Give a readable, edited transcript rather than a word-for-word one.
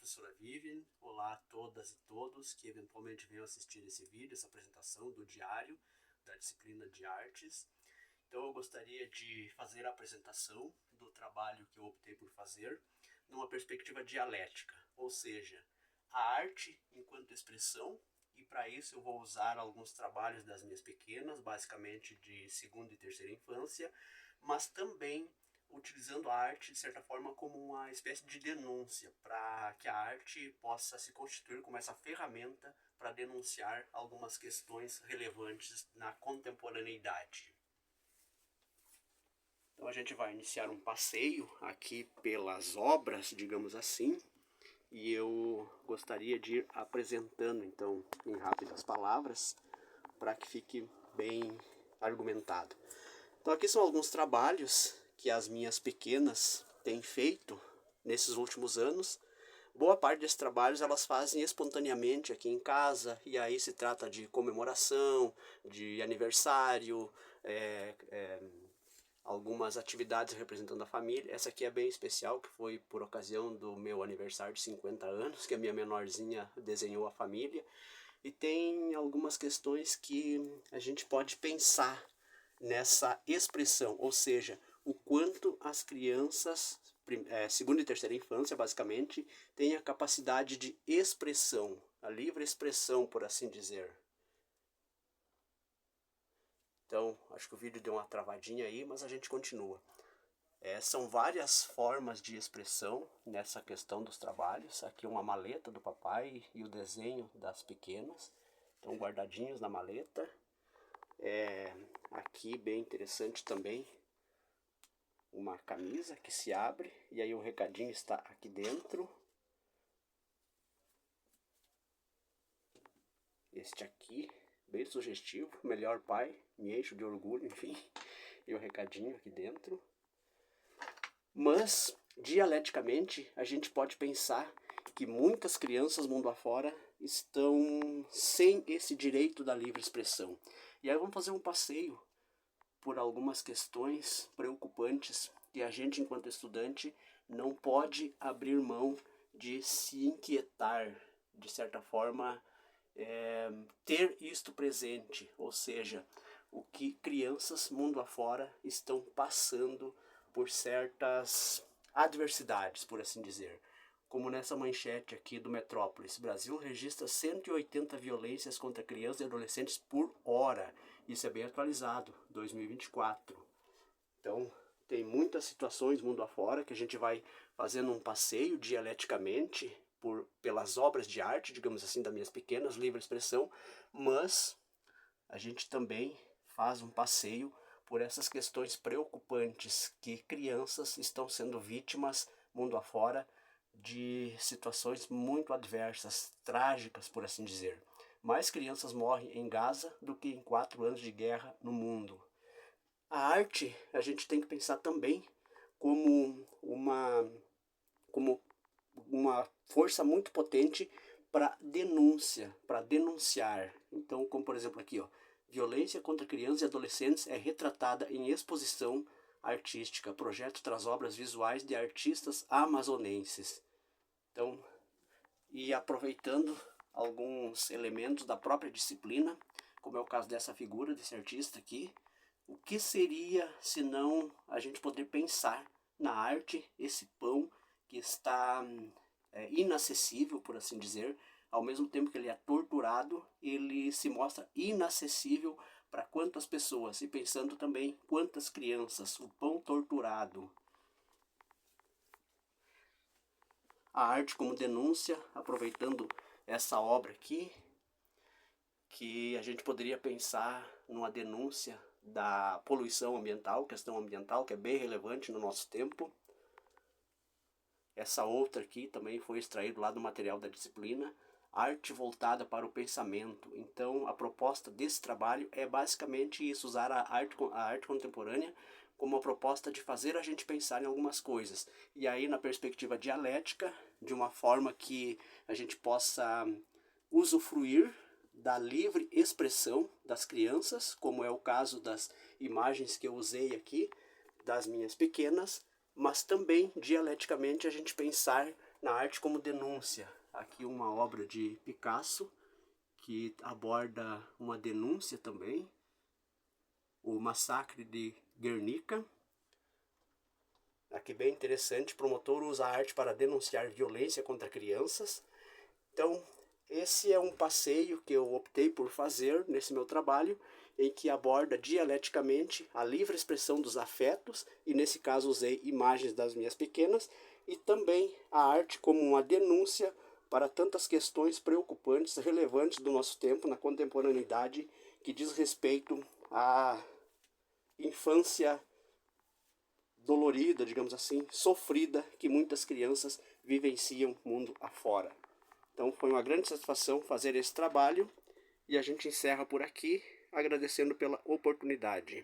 professora Vivian, olá a todas e todos que eventualmente venham assistir esse vídeo, essa apresentação do diário da disciplina de artes. Então eu gostaria de fazer a apresentação do trabalho que eu optei por fazer numa perspectiva dialética, ou seja, a arte enquanto expressão, e para isso eu vou usar alguns trabalhos das minhas pequenas, basicamente de segunda e terceira infância, mas também utilizando a arte de certa forma como uma espécie de denúncia, para que a arte possa se constituir como essa ferramenta para denunciar algumas questões relevantes na contemporaneidade. Então a gente vai iniciar um passeio aqui pelas obras, digamos assim, e eu gostaria de ir apresentando então em rápidas palavras para que fique bem argumentado. Então aqui são alguns trabalhos que as minhas pequenas têm feito nesses últimos anos. Boa parte desses trabalhos elas fazem espontaneamente aqui em casa, e aí se trata de comemoração, de aniversário, algumas atividades representando a família. Essa aqui é bem especial, que foi por ocasião do meu aniversário de 50 anos, que a minha menorzinha desenhou a família. E tem algumas questões que a gente pode pensar nessa expressão, ou seja, o quanto as crianças, segunda e terceira infância, basicamente, têm a capacidade de expressão, a livre expressão, por assim dizer. Então, acho que o vídeo deu uma travadinha aí, mas a gente continua. São várias formas de expressão nessa questão dos trabalhos. Aqui uma maleta do papai e o desenho das pequenas. Estão guardadinhos na maleta. Aqui bem interessante também, uma camisa que se abre e aí o recadinho está aqui dentro. Este aqui, bem sugestivo, melhor pai, me encho de orgulho, enfim, e o recadinho aqui dentro. Mas, dialeticamente, a gente pode pensar que muitas crianças mundo afora estão sem esse direito da livre expressão. E aí vamos fazer um passeio por algumas questões preocupantes que a gente, enquanto estudante, não pode abrir mão de se inquietar, de certa forma, ter isto presente, ou seja, o que crianças mundo afora estão passando por certas adversidades, por assim dizer. Como nessa manchete aqui do Metrópolis, Brasil registra 180 violências contra crianças e adolescentes por hora. Isso é bem atualizado, 2024. Então, tem muitas situações mundo afora que a gente vai fazendo um passeio dialeticamente pelas obras de arte, digamos assim, das minhas pequenas, livre expressão, mas a gente também faz um passeio por essas questões preocupantes que crianças estão sendo vítimas mundo afora de situações muito adversas, trágicas, por assim dizer. Mais crianças morrem em Gaza do que em 4 anos de guerra no mundo. A arte, a gente tem que pensar também como uma força muito potente para denúncia, para denunciar. Então, como por exemplo aqui, ó, violência contra crianças e adolescentes é retratada em exposição artística. Projeto traz obras visuais de artistas amazonenses. Então, e aproveitando alguns elementos da própria disciplina, como é o caso dessa figura, desse artista aqui, o que seria se não a gente poder pensar na arte, esse pão que está inacessível, por assim dizer, ao mesmo tempo que ele é torturado, ele se mostra inacessível para quantas pessoas, e pensando também quantas crianças, o pão torturado. A arte como denúncia, aproveitando essa obra aqui, que a gente poderia pensar numa denúncia da poluição ambiental, questão ambiental, que é bem relevante no nosso tempo. Essa outra aqui também foi extraído lá do material da disciplina, arte voltada para o pensamento. Então a proposta desse trabalho é basicamente isso, usar a arte contemporânea como uma proposta de fazer a gente pensar em algumas coisas. E aí na perspectiva dialética, de uma forma que a gente possa usufruir da livre expressão das crianças, como é o caso das imagens que eu usei aqui, das minhas pequenas, mas também dialeticamente a gente pensar na arte como denúncia. Aqui uma obra de Picasso que aborda uma denúncia também, o massacre de Guernica. Aqui bem interessante, promotor usa a arte para denunciar violência contra crianças. Então, esse é um passeio que eu optei por fazer nesse meu trabalho, em que aborda dialeticamente a livre expressão dos afetos, e nesse caso usei imagens das minhas pequenas, e também a arte como uma denúncia para tantas questões preocupantes, relevantes do nosso tempo, na contemporaneidade, que diz respeito à infância dolorida, digamos assim, sofrida, que muitas crianças vivenciam mundo afora. Então foi uma grande satisfação fazer esse trabalho e a gente encerra por aqui, agradecendo pela oportunidade.